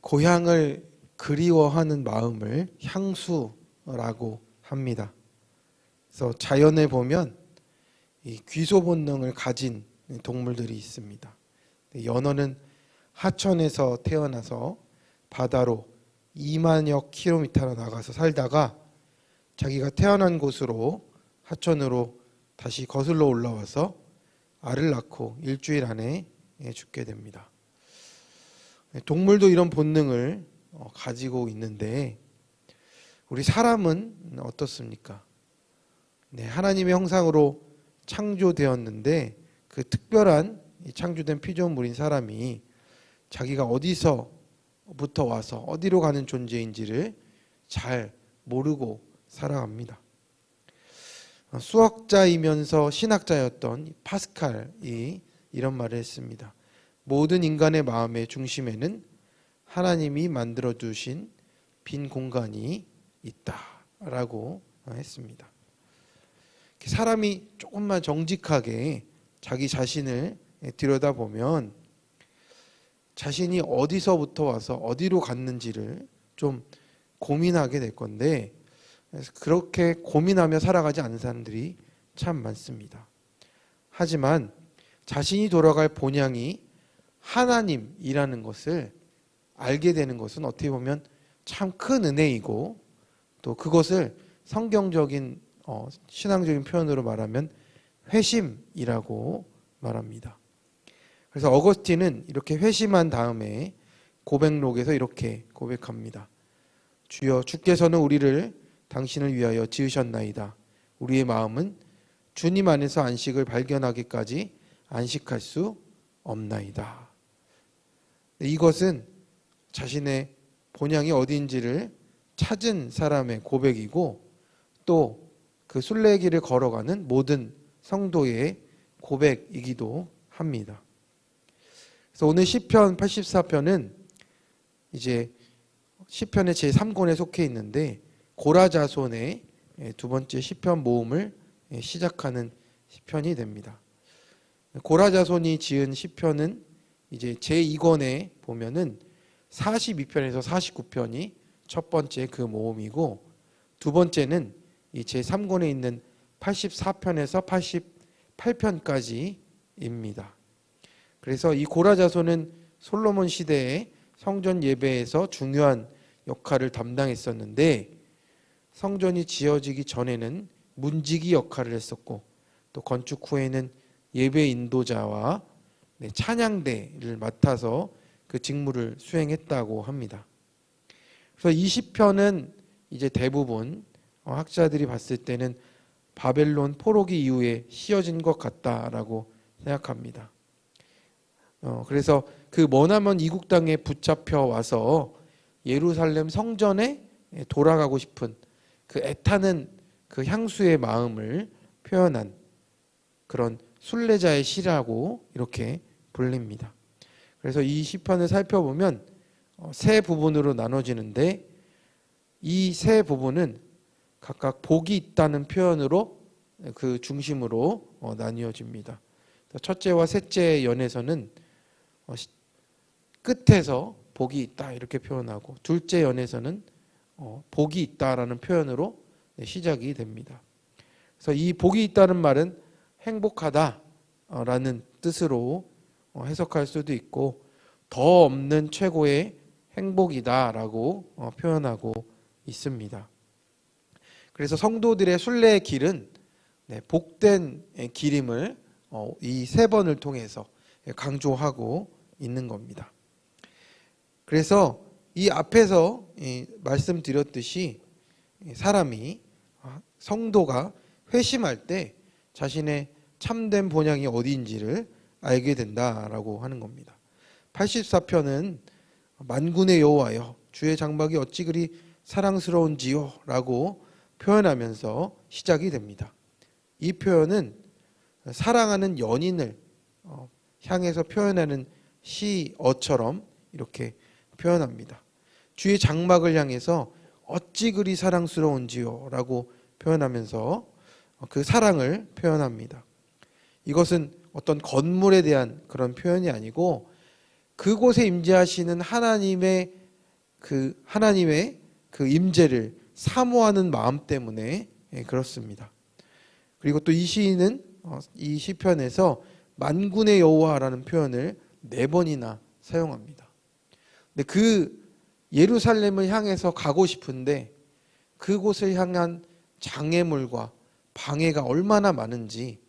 고향을 그리워하는 마음을 향수라고 합니다. 그래서 자연에 보면 이 귀소 본능을 가진 동물들이 있습니다. 연어는 하천에서 태어나서 바다로 2만여 킬로미터나 나가서 살다가 자기가 태어난 곳으로 하천으로 다시 거슬러 올라와서 알을 낳고 일주일 안에 죽게 됩니다. 동물도 이런 본능을 가지고 있는데 우리 사람은 어떻습니까? 하나님의 형상으로 창조되었는데 그 특별한 창조된 피조물인 사람이 자기가 어디서부터 와서 어디로 가는 존재인지를 잘 모르고 살아갑니다. 수학자이면서 신학자였던 파스칼이 이런 말을 했습니다. 모든 인간의 마음의 중심에는 하나님이 만들어 두신 빈 공간이 있다라고 했습니다. 사람이 조금만 정직하게 자기 자신을 들여다보면 자신이 어디서부터 와서 어디로 갔는지를 좀 고민하게 될 건데, 그렇게 고민하며 살아가지 않는 사람들이 참 많습니다. 하지만 자신이 돌아갈 본향이 하나님이라는 것을 알게 되는 것은 어떻게 보면 참 큰 은혜이고, 또 그것을 성경적인 신앙적인 표현으로 말하면 회심이라고 말합니다. 그래서 어거스틴은 이렇게 회심한 다음에 고백록에서 이렇게 고백합니다. 주여, 주께서는 우리를 당신을 위하여 지으셨나이다. 우리의 마음은 주님 안에서 안식을 발견하기까지 안식할 수 없나이다. 이것은 자신의 본향이 어디인지를 찾은 사람의 고백이고, 또 그 순례길을 걸어가는 모든 성도의 고백이기도 합니다. 그래서 오늘 시편 84편은 이제 시편의 제3권에 속해 있는데 고라자손의 두 번째 시편 모음을 시작하는 시편이 됩니다. 고라자손이 지은 시편은 이제 제2권에 보면은 42편에서 49편이 첫 번째 그 모음이고, 두 번째는 이 제3권에 있는 84편에서 88편까지입니다. 그래서 이 고라자손은 솔로몬 시대의 성전 예배에서 중요한 역할을 담당했었는데, 성전이 지어지기 전에는 문지기 역할을 했었고, 또 건축 후에는 예배 인도자와 찬양대를 맡아서 그 직무를 수행했다고 합니다. 그래서 이 시편은 이제 대부분 학자들이 봤을 때는 바벨론 포로기 이후에 씌어진 것 같다라고 생각합니다. 그래서 그 머나먼 이국 땅에 붙잡혀 와서 예루살렘 성전에 돌아가고 싶은 그 애타는 그 향수의 마음을 표현한 그런 순례자의 시라고 이렇게 불립니다. 그래서 이 시편을 살펴보면 세 부분으로 나눠지는데, 이 세 부분은 각각 복이 있다는 표현으로 그 중심으로 나뉘어집니다. 첫째와 셋째 연에서는 끝에서 복이 있다 이렇게 표현하고, 둘째 연에서는 복이 있다라는 표현으로 시작이 됩니다. 그래서 이 복이 있다는 말은 행복하다라는 뜻으로 해석할 수도 있고, 더 없는 최고의 행복이다라고 표현하고 있습니다. 그래서 성도들의 순례의 길은 복된 길임을 이 세 번을 통해서 강조하고 있는 겁니다. 그래서 이 앞에서 말씀드렸듯이 사람이, 성도가 회심할 때 자신의 참된 본향이 어디인지를 알게 된다라고 하는 겁니다. 84편은 만군의 여호와여, 주의 장막이 어찌 그리 사랑스러운지요 라고 표현하면서 시작이 됩니다. 이 표현은 사랑하는 연인을 향해서 표현하는 시어처럼 이렇게 표현합니다. 주의 장막을 향해서 어찌 그리 사랑스러운지요 라고 표현하면서 그 사랑을 표현합니다. 이것은 어떤 건물에 대한 그런 표현이 아니고 그곳에 임재하시는 하나님의 그 임재를 사모하는 마음 때문에 그렇습니다. 그리고 또 이 시인은 이 시편에서 만군의 여호와라는 표현을 4번이나 사용합니다. 근데 그 예루살렘을 향해서 가고 싶은데 그곳을 향한 장애물과 방해가 얼마나 많은지,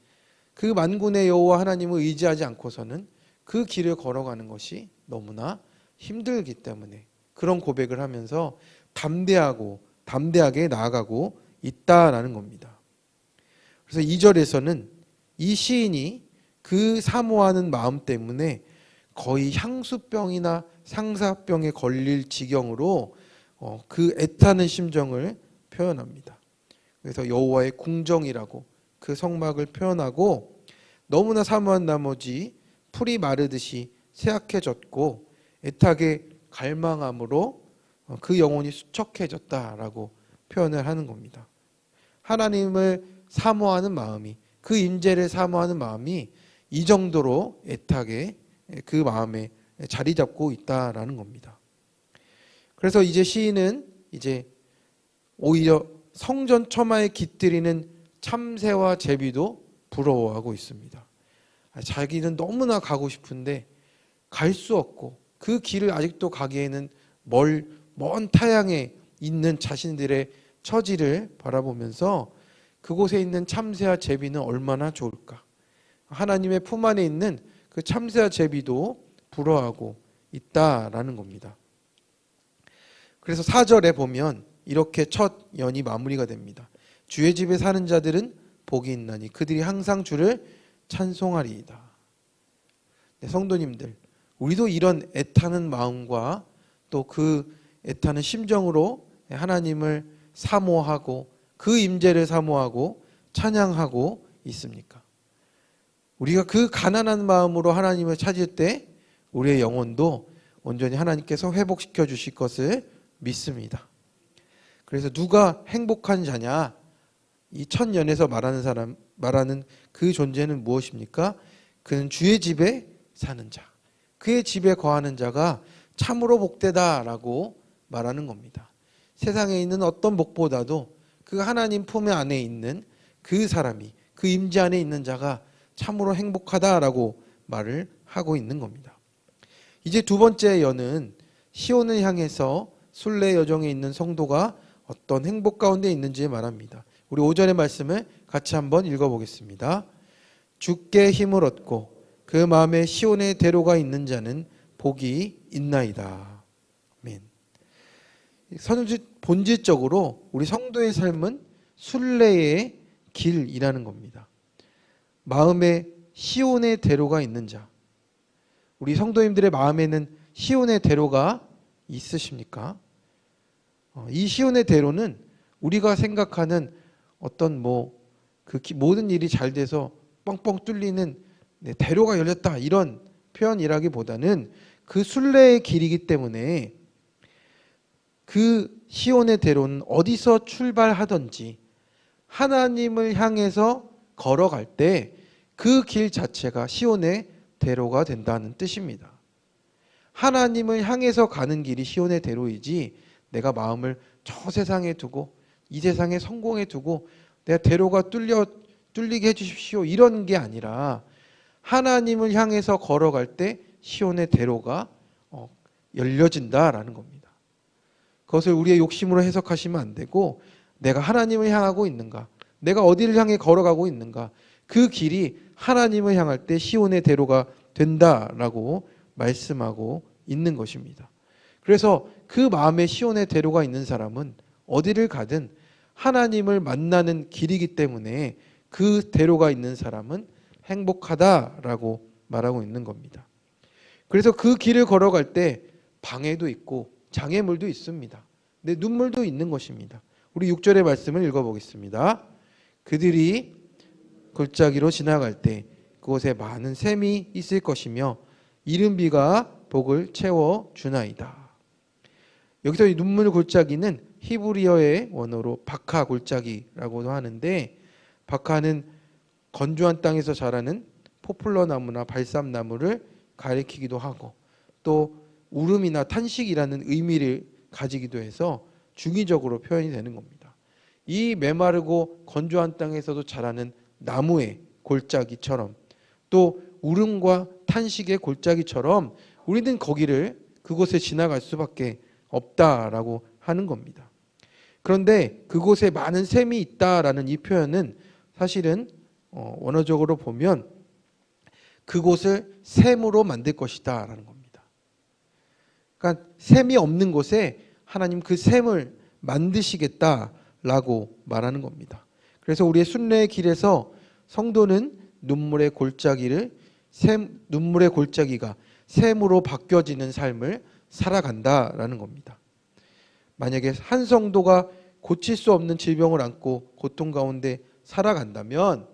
그 만군의 여호와 하나님을 의지하지 않고서는 그 길을 걸어가는 것이 너무나 힘들기 때문에 그런 고백을 하면서 담대하게 나아가고 있다라는 겁니다. 그래서 2절에서는 이 시인이 그 사모하는 마음 때문에 거의 향수병이나 상사병에 걸릴 지경으로 그 애타는 심정을 표현합니다. 그래서 여호와의 궁정이라고 그 성막을 표현하고, 너무나 사모한 나머지 풀이 마르듯이 쇠약해졌고 애타게 갈망함으로 그 영혼이 수척해졌다라고 표현을 하는 겁니다. 하나님을 사모하는 마음이, 그 임재를 사모하는 마음이 이 정도로 애타게 그 마음에 자리 잡고 있다라는 겁니다. 그래서 이제 시인은 이제 오히려 성전 처마에 깃들이는 참새와 제비도 부러워하고 있습니다. 자기는 너무나 가고 싶은데 갈 수 없고 그 길을 아직도 가기에는 먼 타향에 있는 자신들의 처지를 바라보면서 그곳에 있는 참새와 제비는 얼마나 좋을까. 하나님의 품 안에 있는 그 참새와 제비도 부러워하고 있다라는 겁니다. 그래서 4절에 보면 이렇게 첫 연이 마무리가 됩니다. 주의 집에 사는 자들은 복이 있나니 그들이 항상 주를 찬송하리이다. 네, 성도님들, 우리도 이런 애타는 마음과 또 그 애타는 심정으로 하나님을 사모하고 그 임재를 사모하고 찬양하고 있습니까? 우리가 그 가난한 마음으로 하나님을 찾을 때 우리의 영혼도 온전히 하나님께서 회복시켜 주실 것을 믿습니다. 그래서 누가 행복한 자냐? 이 첫 연에서 말하는 그 존재는 무엇입니까? 그는 주의 집에 사는 자, 그의 집에 거하는 자가 참으로 복되다라고 말하는 겁니다. 세상에 있는 어떤 복보다도 그 하나님 품 안에 있는 그 사람이, 그 임재 안에 있는 자가 참으로 행복하다라고 말을 하고 있는 겁니다. 이제 두 번째 연은 시온을 향해서 순례 여정에 있는 성도가 어떤 행복 가운데 있는지 말합니다. 우리 5절의 말씀을 같이 한번 읽어보겠습니다. 주께 힘을 얻고 그 마음에 시온의 대로가 있는 자는 복이 있나이다. 아멘. 본질적으로 우리 성도의 삶은 순례의 길이라는 겁니다. 마음에 시온의 대로가 있는 자. 우리 성도님들의 마음에는 시온의 대로가 있으십니까? 이 시온의 대로는 우리가 생각하는 어떤 그 모든 일이 잘 돼서 뻥뻥 뚫리는 대로가 열렸다 이런 표현이라기보다는 그 순례의 길이기 때문에 그 시온의 대로는 어디서 출발하든지 하나님을 향해서 걸어갈 때 그 길 자체가 시온의 대로가 된다는 뜻입니다. 하나님을 향해서 가는 길이 시온의 대로이지, 내가 마음을 저 세상에 두고 이 세상에 성공에 두고 내가 대로가 뚫리게 해주십시오 이런 게 아니라, 하나님을 향해서 걸어갈 때 시온의 대로가 열려진다라는 겁니다. 그것을 우리의 욕심으로 해석하시면 안 되고, 내가 하나님을 향하고 있는가, 내가 어디를 향해 걸어가고 있는가, 그 길이 하나님을 향할 때 시온의 대로가 된다라고 말씀하고 있는 것입니다. 그래서 그 마음에 시온의 대로가 있는 사람은 어디를 가든 하나님을 만나는 길이기 때문에 그 대로가 있는 사람은 행복하다라고 말하고 있는 겁니다. 그래서 그 길을 걸어갈 때 방해도 있고 장애물도 있습니다. 근데 눈물도 있는 것입니다. 우리 6절의 말씀을 읽어보겠습니다. 그들이 골짜기로 지나갈 때 그곳에 많은 샘이 있을 것이며 이른 비가 복을 채워 주나이다. 여기서 이 눈물 골짜기는 히브리어의 원어로 바카 골짜기라고도 하는데, 바카는 건조한 땅에서 자라는 포플러 나무나 발삼 나무를 가리키기도 하고, 또 울음이나 탄식이라는 의미를 가지기도 해서 중의적으로 표현이 되는 겁니다. 이 메마르고 건조한 땅에서도 자라는 나무의 골짜기처럼 또 울음과 탄식의 골짜기처럼 우리는 그곳에 지나갈 수밖에 없다라고 하는 겁니다. 그런데 그곳에 많은 샘이 있다라는 이 표현은 사실은 원어적으로 보면 그곳을 샘으로 만들 것이다 라는 겁니다. 그러니까 샘이 없는 곳에 하나님 그 샘을 만드시겠다라고 말하는 겁니다. 그래서 우리의 순례의 길에서 성도는 눈물의 골짜기가 샘으로 바뀌어지는 삶을 살아간다라는 겁니다. 만약에 한 성도가 고칠 수 없는 질병을 안고 고통 가운데 살아간다면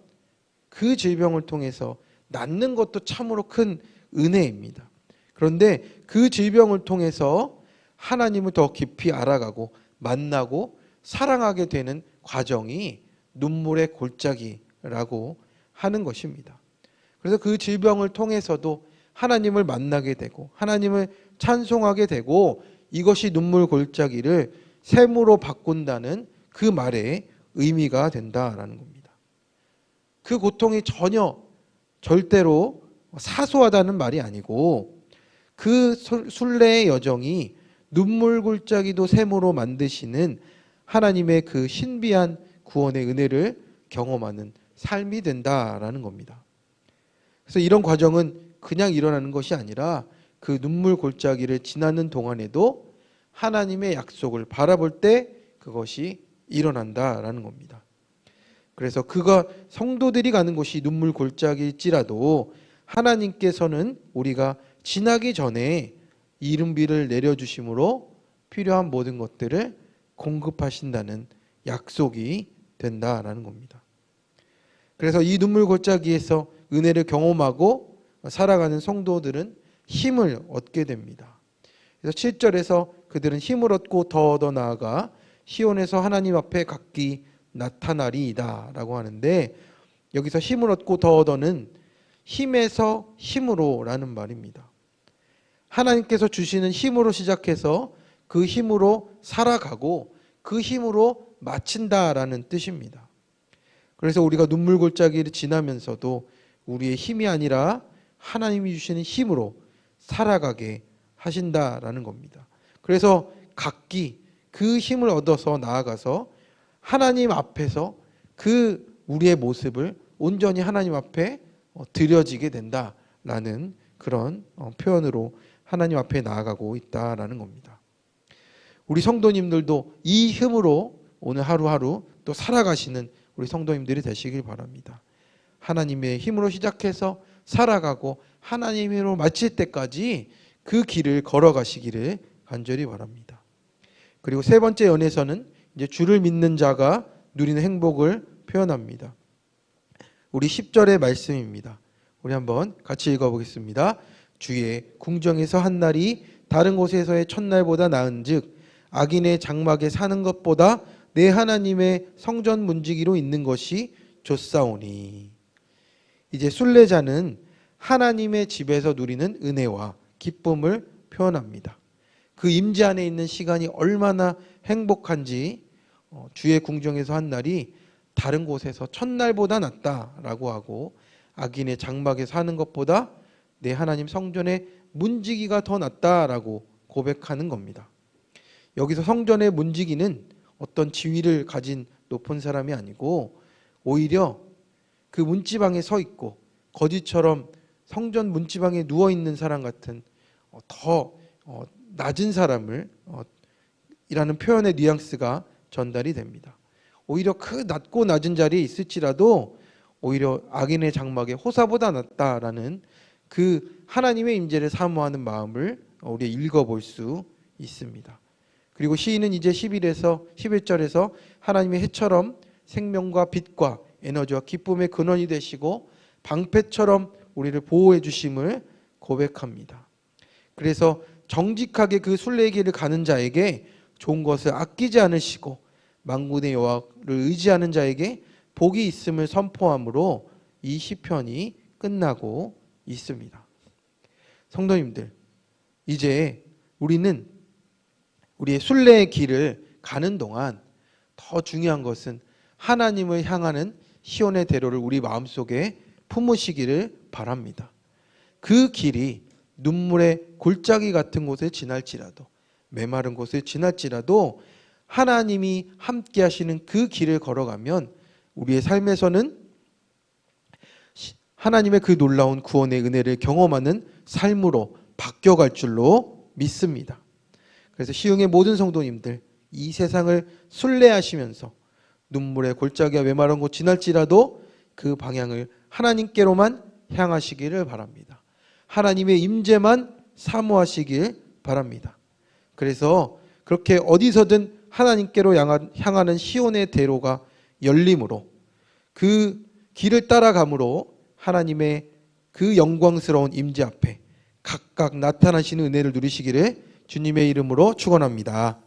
그 질병을 통해서 낫는 것도 참으로 큰 은혜입니다. 그런데 그 질병을 통해서 하나님을 더 깊이 알아가고 만나고 사랑하게 되는 과정이 눈물의 골짜기라고 하는 것입니다. 그래서 그 질병을 통해서도 하나님을 만나게 되고 하나님을 찬송하게 되고 이것이 눈물 골짜기를 샘으로 바꾼다는 그 말의 의미가 된다라는 겁니다. 그 고통이 절대로 사소하다는 말이 아니고 그 순례의 여정이 눈물 골짜기도 샘으로 만드시는 하나님의 그 신비한 구원의 은혜를 경험하는 삶이 된다라는 겁니다. 그래서 이런 과정은 그냥 일어나는 것이 아니라 그 눈물 골짜기를 지나는 동안에도 하나님의 약속을 바라볼 때 그것이 일어난다라는 겁니다. 그래서 성도들이 가는 곳이 눈물 골짜기일지라도 하나님께서는 우리가 지나기 전에 이른비를 내려주심으로 필요한 모든 것들을 공급하신다는 약속이 된다라는 겁니다. 그래서 이 눈물 골짜기에서 은혜를 경험하고 살아가는 성도들은 힘을 얻게 됩니다. 그래서 7절에서 그들은 힘을 얻고 더 나아가 시온에서 하나님 앞에 각기 나타나리이다 라고 하는데, 여기서 힘을 얻고 더는 힘에서 힘으로 라는 말입니다. 하나님께서 주시는 힘으로 시작해서 그 힘으로 살아가고 그 힘으로 마친다라는 뜻입니다. 그래서 우리가 눈물 골짜기를 지나면서도 우리의 힘이 아니라 하나님이 주시는 힘으로 살아가게 하신다라는 겁니다. 그래서 각기 그 힘을 얻어서 나아가서 하나님 앞에서 그 우리의 모습을 온전히 하나님 앞에 드려지게 된다라는 그런 표현으로 하나님 앞에 나아가고 있다라는 겁니다. 우리 성도님들도 이 힘으로 오늘 하루하루 또 살아가시는 우리 성도님들이 되시길 바랍니다. 하나님의 힘으로 시작해서 살아가고 하나님으로 마칠 때까지 그 길을 걸어가시기를 간절히 바랍니다. 그리고 세 번째 연에서는 이제 주를 믿는 자가 누리는 행복을 표현합니다. 우리 10절의 말씀입니다. 우리 한번 같이 읽어보겠습니다. 주의 궁정에서 한 날이 다른 곳에서의 첫날보다 나은즉 악인의 장막에 사는 것보다 내 하나님의 성전 문지기로 있는 것이 좋사오니. 이제 순례자는 하나님의 집에서 누리는 은혜와 기쁨을 표현합니다. 그 임재 안에 있는 시간이 얼마나 행복한지 주의 궁정에서 한 날이 다른 곳에서 첫날보다 낫다라고 하고, 악인의 장막에 사는 것보다 내 하나님 성전의 문지기가 더 낫다라고 고백하는 겁니다. 여기서 성전의 문지기는 어떤 지위를 가진 높은 사람이 아니고 오히려 그 문지방에 서 있고 거지처럼 성전 문지방에 누워 있는 사람 같은 더 낮은 사람을 이라는 표현의 뉘앙스가 전달이 됩니다. 오히려 그 낮고 낮은 자리에 있을지라도 오히려 악인의 장막에 호사보다 낫다라는 그 하나님의 임재를 사모하는 마음을 우리 읽어볼 수 있습니다. 그리고 시인은 이제 11절에서 하나님의 해처럼 생명과 빛과 에너지와 기쁨의 근원이 되시고 방패처럼 우리를 보호해 주심을 고백합니다. 그래서 정직하게 그 순례의 길을 가는 자에게 좋은 것을 아끼지 않으시고 만군의 여호와를 의지하는 자에게 복이 있음을 선포함으로 이 시편이 끝나고 있습니다. 성도님들, 이제 우리는 우리의 순례의 길을 가는 동안 더 중요한 것은 하나님을 향하는 시온의 대로를 우리 마음속에 품으시기를 바랍니다. 그 길이 눈물의 골짜기 같은 곳을 지날지라도, 메마른 곳을 지날지라도 하나님이 함께 하시는 그 길을 걸어가면 우리의 삶에서는 하나님의 그 놀라운 구원의 은혜를 경험하는 삶으로 바뀌어갈 줄로 믿습니다. 그래서 시흥의 모든 성도님들, 이 세상을 순례하시면서 눈물의 골짜기와 메마른 곳 지날지라도 그 방향을 하나님께로만 향하시기를 바랍니다. 하나님의 임재만 사모하시길 바랍니다. 그래서 그렇게 어디서든 하나님께로 향하는 시온의 대로가 열림으로, 그 길을 따라감으로 하나님의 그 영광스러운 임재 앞에 각각 나타나시는 은혜를 누리시기를 주님의 이름으로 축원합니다.